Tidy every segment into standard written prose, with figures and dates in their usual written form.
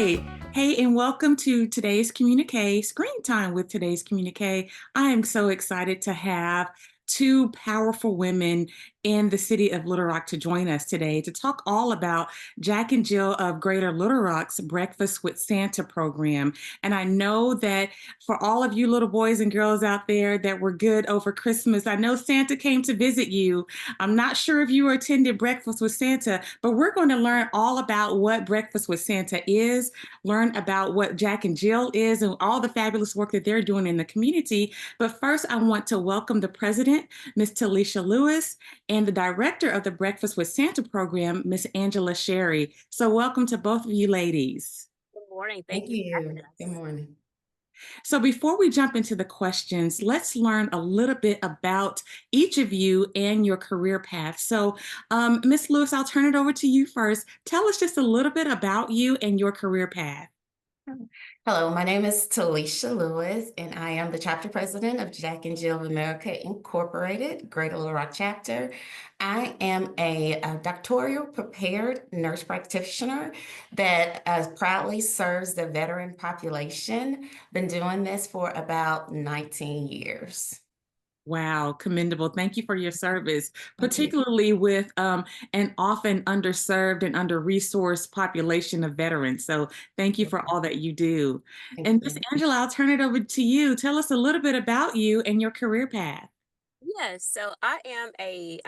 right. Hey, and welcome to today's Communiqué, Screen Time with today's Communiqué. I am so excited to have two powerful women in the city of Little Rock to join us today to talk all about Jack and Jill of Greater Little Rock's Breakfast with Santa program. And I know that for all of you little boys and girls out there that were good over Christmas, I know Santa came to visit you. I'm not sure if you attended Breakfast with Santa, but we're going to learn all about what Breakfast with Santa is, learn about what Jack and Jill is, and all the fabulous work that they're doing in the community. But first, I want to welcome the president, Ms. Telischa Lewis, and the director of the Breakfast with Santa program, Ms. Angela Shirey. So welcome to both of you ladies. Good morning. Thank Thank you for having you. Good us. morning. So before we jump into the questions, let's learn a little bit about each of you and your career path. So Ms. Lewis, I'll turn it over to you first. Tell us just a little bit about you and your career path. Hello, my name is Telischa Lewis, and I am the chapter president of Jack and Jill of America Incorporated, Greater Little Rock chapter. I am a doctoral prepared nurse practitioner that proudly serves the veteran population. Been doing this for about 19 years. Wow, commendable. Thank you for your service, Thank you. particularly with an often underserved and under-resourced population of veterans. So thank you for all that you do. Thank And Miss you. Angela, I'll turn it over to you. Tell us a little bit about you and your career path. Yes, so I am a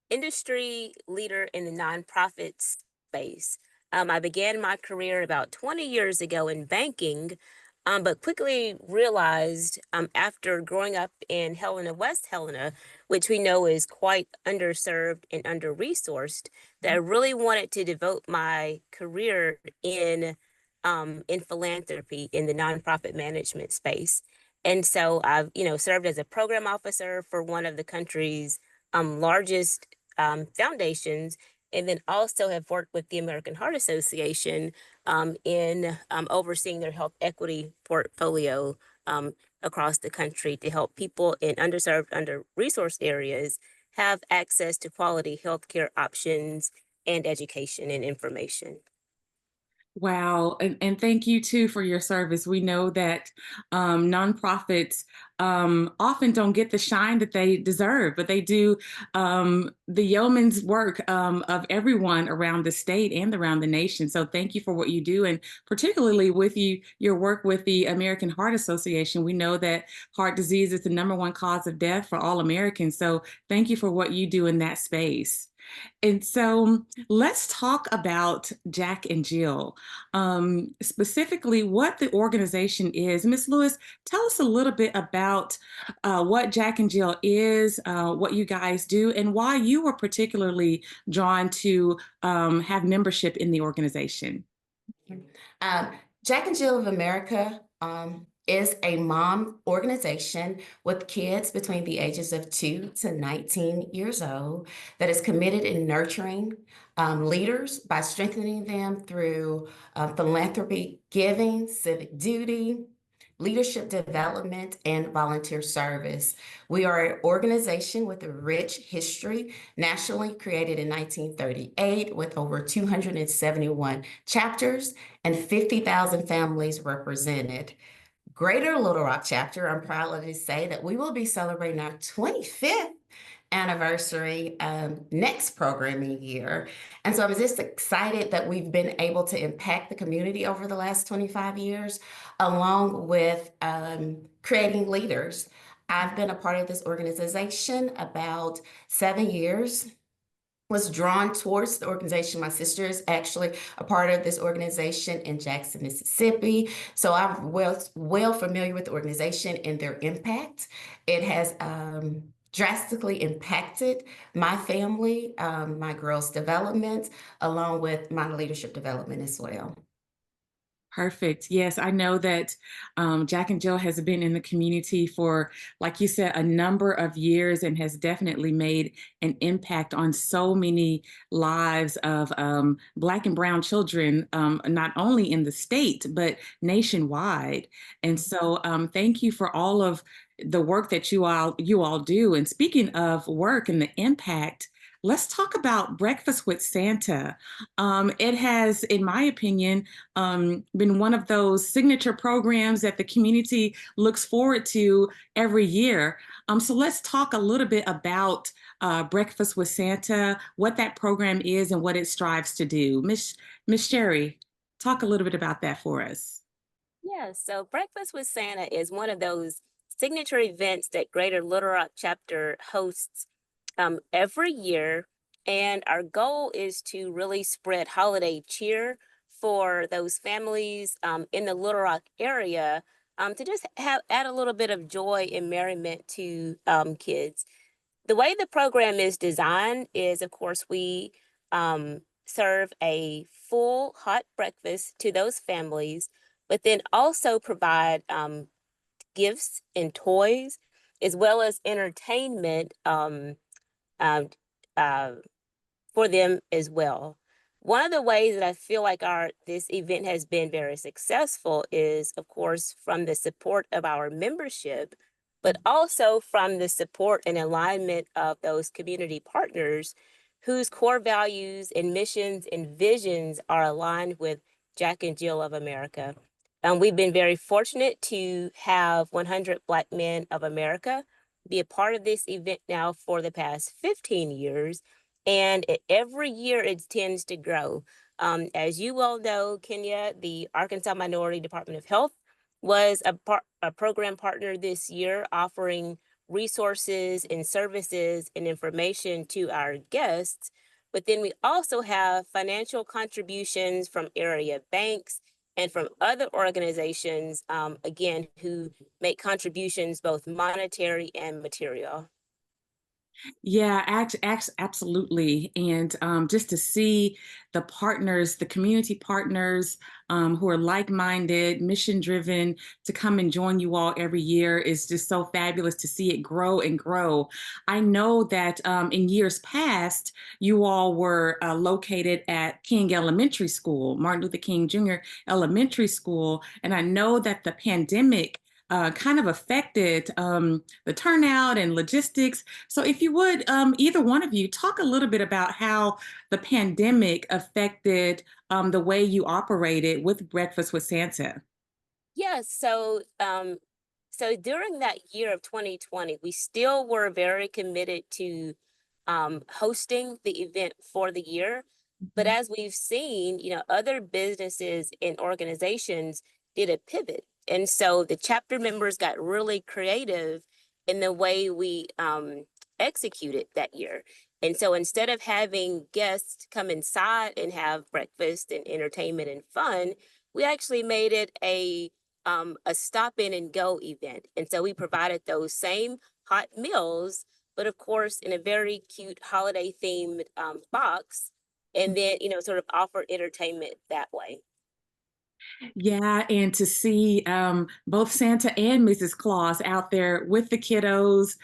industry leader in the nonprofit space. I began my career about 20 years ago in banking, but quickly realized after growing up in Helena, West Helena, which we know is quite underserved and under-resourced, that I really wanted to devote my career in philanthropy in the nonprofit management space. And so I've, served as a program officer for one of the country's largest foundations, and then also have worked with the American Heart Association in overseeing their health equity portfolio across the country to help people in underserved, under-resourced areas have access to quality healthcare options and education and information. Wow, and thank you too for your service. We know that nonprofits often don't get the shine that they deserve, but they do the yeoman's work of everyone around the state and around the nation. So thank you for what you do, and particularly with your work with the American Heart Association. We know that heart disease is the #1 cause of death for all Americans. So thank you for what you do in that space. And so let's talk about Jack and Jill, specifically what the organization is. Ms. Lewis, tell us a little bit about what Jack and Jill is, what you guys do, and why you were particularly drawn to have membership in the organization. Um, Jack and Jill of America is a mom organization with kids between the ages of 2 to 19 years old that is committed in nurturing leaders by strengthening them through philanthropy, giving, civic duty, leadership development, and volunteer service. We are an organization with a rich history, nationally created in 1938 with over 271 chapters and 50,000 families represented. Greater Little Rock chapter, I'm proud to say that we will be celebrating our 25th anniversary next programming year. And so I'm just excited that we've been able to impact the community over the last 25 years, along with creating leaders. I've been a part of this organization about 7 years. Was drawn towards the organization. My sister is actually a part of this organization in Jackson, Mississippi. So I'm well familiar with the organization and their impact. It has drastically impacted my family, my girls' development, along with my leadership development as well. Perfect. Yes, I know that Jack and Jill has been in the community for, like you said, a number of years and has definitely made an impact on so many lives of Black and Brown children, not only in the state, but nationwide. And so thank you for all of the work that you all do. And speaking of work and the impact, let's talk about Breakfast with Santa. It has, in my opinion, been one of those signature programs that the community looks forward to every year. So let's talk a little bit about Breakfast with Santa, what that program is, and what it strives to do. Miss Shirey, talk a little bit about that for us. Yeah, so Breakfast with Santa is one of those signature events that Greater Little Rock chapter hosts every year. And our goal is to really spread holiday cheer for those families in the Little Rock area, to just have add a little bit of joy and merriment to kids. The way the program is designed is, of course, we serve a full hot breakfast to those families, but then also provide gifts and toys, as well as entertainment um, uh, for them as well. One of the ways that I feel like our this event has been very successful is, of course, from the support of our membership, but also from the support and alignment of those community partners whose core values and missions and visions are aligned with Jack and Jill of America. We've been very fortunate to have 100 Black Men of America be a part of this event now for the past 15 years, and every year it tends to grow. As you well know, Kenya, the Arkansas Minority Department of Health was a program partner this year, offering resources and services and information to our guests. But then we also have financial contributions from area banks and from other organizations, again, who make contributions both monetary and material. Yeah, absolutely. And just to see the partners, the community partners who are like-minded, mission-driven, to come and join you all every year is just so fabulous to see it grow and grow. I know that in years past, you all were located at King Elementary School, Martin Luther King Jr. Elementary School, and I know that the pandemic kind of affected the turnout and logistics. So, if you would, either one of you, talk a little bit about how the pandemic affected the way you operated with Breakfast with Santa. Yes, so during that year of 2020, we still were very committed to hosting the event for the year. But Mhm. as we've seen, other businesses and organizations did a pivot. And so the chapter members got really creative in the way we executed that year. And so instead of having guests come inside and have breakfast and entertainment and fun, we actually made it a stop in and go event. And so we provided those same hot meals, but of course, in a very cute holiday themed box. And then, sort of offer entertainment that way. Yeah, and to see both Santa and Mrs. Claus out there with the kiddos,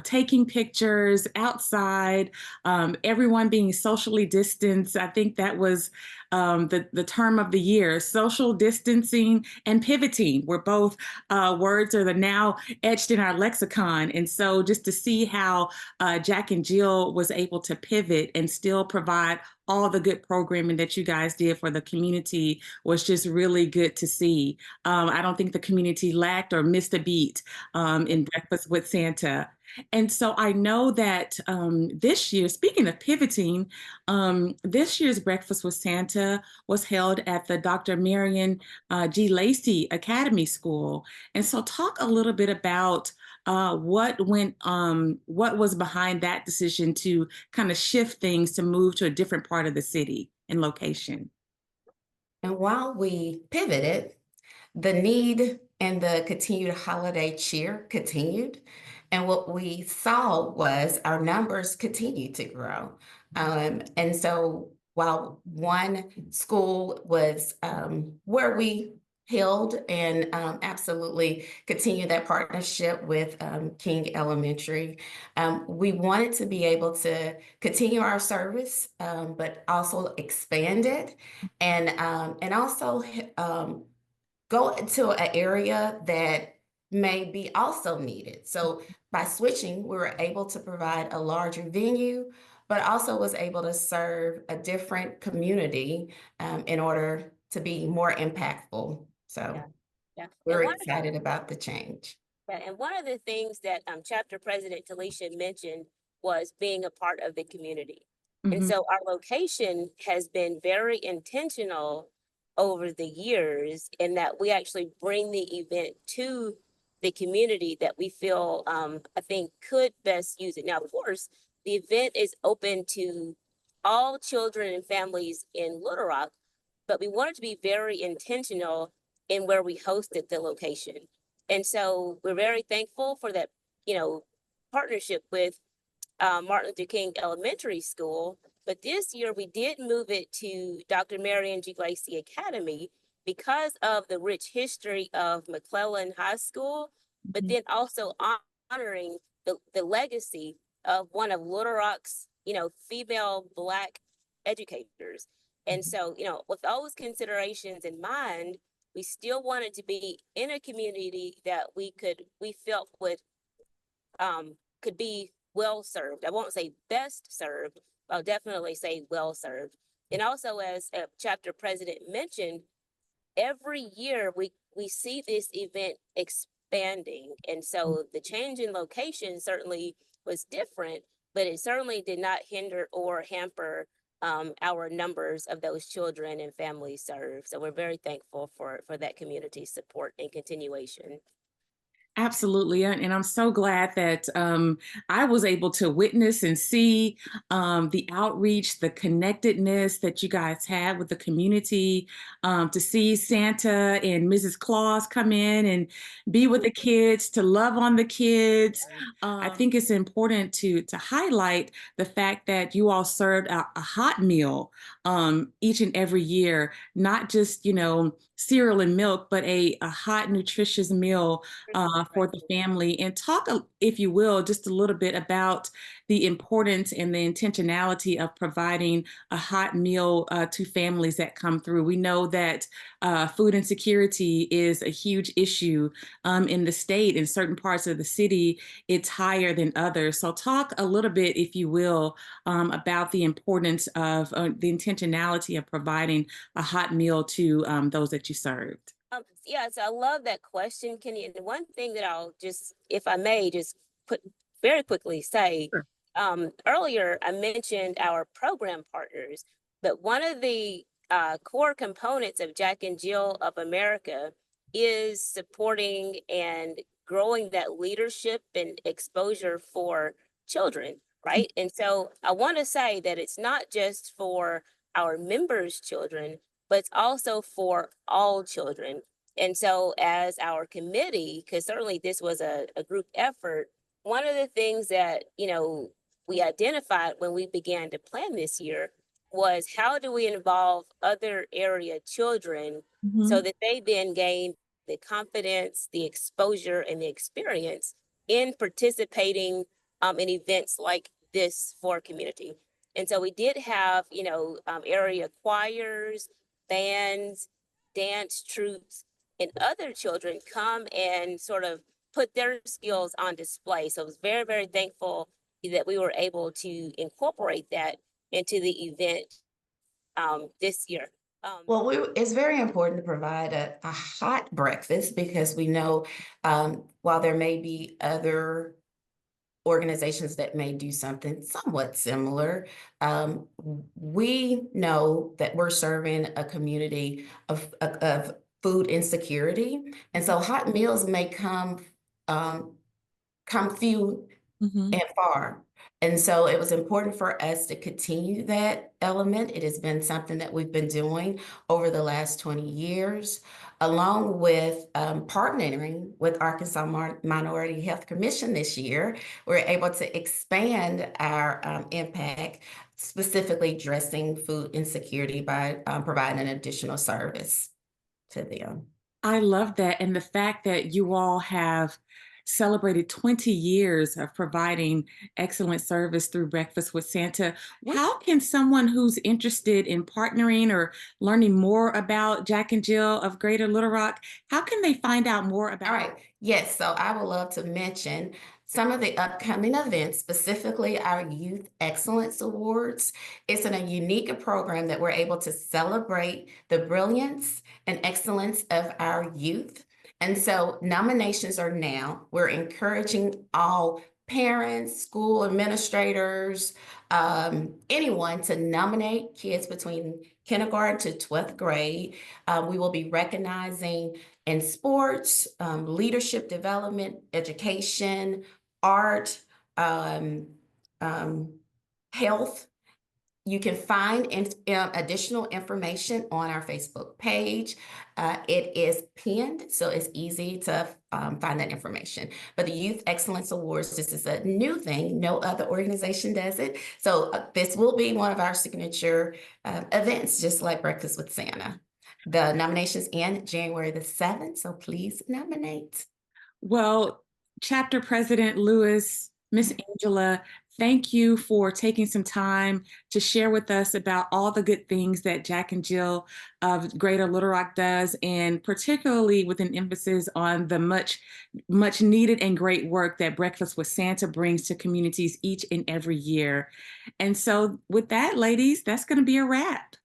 taking pictures outside, everyone being socially distanced. I think that was the term of the year. Social distancing and pivoting were both words that are now etched in our lexicon. And so just to see how Jack and Jill was able to pivot and still provide all the good programming that you guys did for the community was just really good to see. I don't think the community lacked or missed a beat in Breakfast with Santa. And so I know that this year, speaking of pivoting, this year's Breakfast with Santa was held at the Dr. Marion G. Lacey Academy School. And so talk a little bit about what was behind that decision to kind of shift things to move to a different part of the city and location. And while we pivoted, the need and the continued holiday cheer continued. And what we saw was our numbers continued to grow. And so while one school was where we held and absolutely continue that partnership with King Elementary, we wanted to be able to continue our service, but also expand it and also go into an area that may be also needed. So by switching, we were able to provide a larger venue, but also was able to serve a different community in order to be more impactful. Yeah, So yeah. we're excited about the change. And one of the things that chapter president Telischa mentioned was being a part of the community. And Mhm. so our location has been very intentional over the years in that we actually bring the event to the community that we feel, I think, could best use it. Now, of course, the event is open to all children and families in Little Rock, but we wanted to be very intentional in where we hosted the location. And so we're very thankful for that, partnership with Martin Luther King Elementary School. But this year we did move it to Dr. Marion G. Lacey Academy because of the rich history of McClellan High School, but Mhm. then also honoring the legacy of one of Little Rock's, female Black educators. And so, with those considerations in mind, we still wanted to be in a community that we felt could be well served. I won't say best served, but I'll definitely say well served. And also, as chapter president mentioned, every year we see this event expanding. And so the change in location certainly was different, but it certainly did not hinder or hamper our numbers of those children and families served. So we're very thankful for that community support and continuation. Absolutely. And I'm so glad that I was able to witness and see the outreach, the connectedness that you guys had with the community, to see Santa and Mrs. Claus come in and be with the kids, to love on the kids. I think it's important to highlight the fact that you all served a hot meal each and every year, not just, cereal and milk, but a hot, nutritious meal for the family. And talk, if you will, just a little bit about the importance and the intentionality of providing a hot meal to families that come through. We know that food insecurity is a huge issue in the state. In certain parts of the city, it's higher than others. So, talk a little bit, if you will, about the importance of the intentionality of providing a hot meal to those that you served. Yeah, so I love that question, Kenny. And the one thing that I'll just, if I may, just put very quickly say, Sure. earlier I mentioned our program partners, but one of the core components of Jack and Jill of America is supporting and growing that leadership and exposure for children, right? And so I want to say that it's not just for our members' children, but it's also for all children. And so, as our committee, because certainly this was a group effort, one of the things that, we identified when we began to plan this year was how do we involve other area children so Mhm. that they then gain the confidence, the exposure, and the experience in participating in events like this for community. And so we did have, area choirs, bands, dance troupes, and other children come and sort of put their skills on display. So I was very, very thankful that we were able to incorporate that into the event this year. Um, Well, it's very important to provide a hot breakfast because we know while there may be other organizations that may do something somewhat similar, we know that we're serving a community of food insecurity. And so hot meals may come few Mhm. and far. And so it was important for us to continue that element. It has been something that we've been doing over the last 20 years, along with partnering with Arkansas Minority Health Commission this year. We're able to expand our impact, specifically addressing food insecurity by providing an additional service to them. I love that. And the fact that you all have celebrated 20 years of providing excellent service through Breakfast with Santa. How can someone who's interested in partnering or learning more about Jack and Jill of Greater Little Rock, how can they find out more All about? right. Yes. So I would love to mention some of the upcoming events, specifically our Youth Excellence Awards. It's in a unique program that we're able to celebrate the brilliance and excellence of our youth. And so nominations are now. We're encouraging all parents, school administrators, anyone to nominate kids between kindergarten to 12th grade. We will be recognizing in sports, leadership development, education, art, um, health. You can find additional information on our Facebook page. It is pinned, so it's easy to find that information. But the Youth Excellence Awards, this is a new thing. No other organization does it. So this will be one of our signature events, just like Breakfast with Santa. The nominations end January the 7th, so please nominate. Well, Chapter President Lewis, Miss Angela, thank you for taking some time to share with us about all the good things that Jack and Jill of Greater Little Rock does, and particularly with an emphasis on the much needed and great work that Breakfast with Santa brings to communities each and every year. And so with that, ladies, that's going to be a wrap.